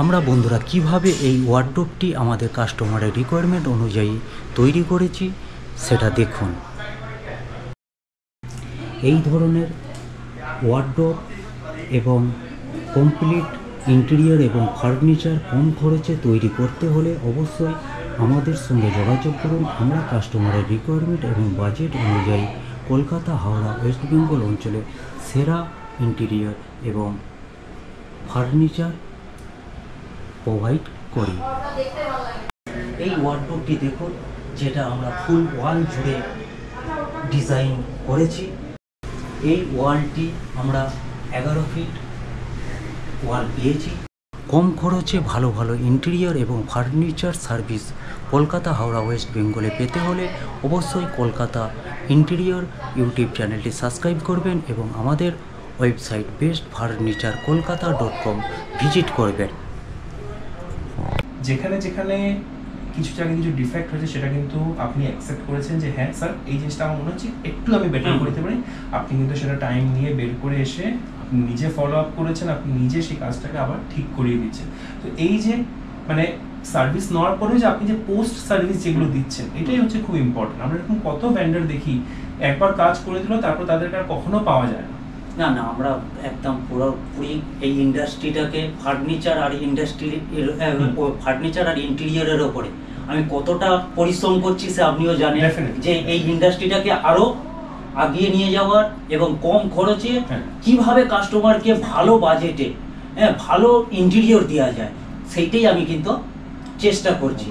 আমরা বন্ধুরা কিভাবে এই ওয়ার্ডরোবটি আমাদের কাস্টমারের রিকোয়ারমেন্ট অনুযায়ী তৈরি করেছি সেটা দেখুন। এই ধরনের ওয়ার্ডরোব এবং কমপ্লিট ইন্টেরিয়র এবং ফার্নিচার কম খরচে তৈরি করতে হলে অবশ্যই আমাদের সঙ্গে যোগাযোগ করুন। আমরা কাস্টমারের রিকোয়ারমেন্ট এবং বাজেট অনুযায়ী কলকাতা, হাওড়া, ওয়েস্ট বেঙ্গল অঞ্চলে সেরা ইন্টেরিয়র এবং ফার্নিচার প্রোভাইড করি। এই ওয়ার্ডরোবটি দেখুন, যেটা আমরা ফুল ওয়াল জুড়ে ডিজাইন করেছি। এই ওয়ালটি আমরা 11 ফিট ওয়াল পেয়েছি। কম খরচে ভালো ভালো ইন্টেরিয়র এবং furniture service Kolkata, Howrah, West বেঙ্গলে পেতে হলে অবশ্যই কলকাতা ইন্টেরিয়র ইউটিউব চ্যানেলটি সাবস্ক্রাইব করবেন এবং আমাদের ওয়েবসাইট bestfurniturekolkata.com ভিজিট করবেন। যেখানে যেখানে কিছু জায়গায় কিছু ডিফেক্ট হয়েছে সেটা কিন্তু আপনি অ্যাকসেপ্ট করেছেন যে হ্যাঁ স্যার এই জিনিসটা আমার মনে হচ্ছে একটু আমি বেটার করতে পারি। আপনি কিন্তু সেটা টাইম নিয়ে বের করে এসে আপনি নিজে ফলো আপ করেছেন, আপনি নিজে সেই কাজটাকে আবার ঠিক করিয়ে দিচ্ছেন। তো এই যে মানে সার্ভিস নেওয়ার পরে যে আপনি যে পোস্ট সার্ভিস যেগুলো দিচ্ছেন এটাই হচ্ছে খুব ইম্পর্টেন্ট। আমরা এরকম কত ভেন্ডর দেখি একবার কাজ করে দিল তারপর তাদেরকে আর কখনো পাওয়া যায় না। না না, আমরা একদম পুরোপুরি এই ইন্ডাস্ট্রিটাকে ফার্নিচার আর ইন্টেরিয়রের ওপরে আমি কতটা পরিশ্রম করছি সে আপনিও জানেন, যে এই ইন্ডাস্ট্রিটাকে আরো আগিয়ে নিয়ে যাওয়ার এবং কম খরচে কিভাবে কাস্টমারকে ভালো বাজেটে ভালো ইন্টেরিয়র দেওয়া যায় সেইটাই আমি কিন্তু চেষ্টা করছি।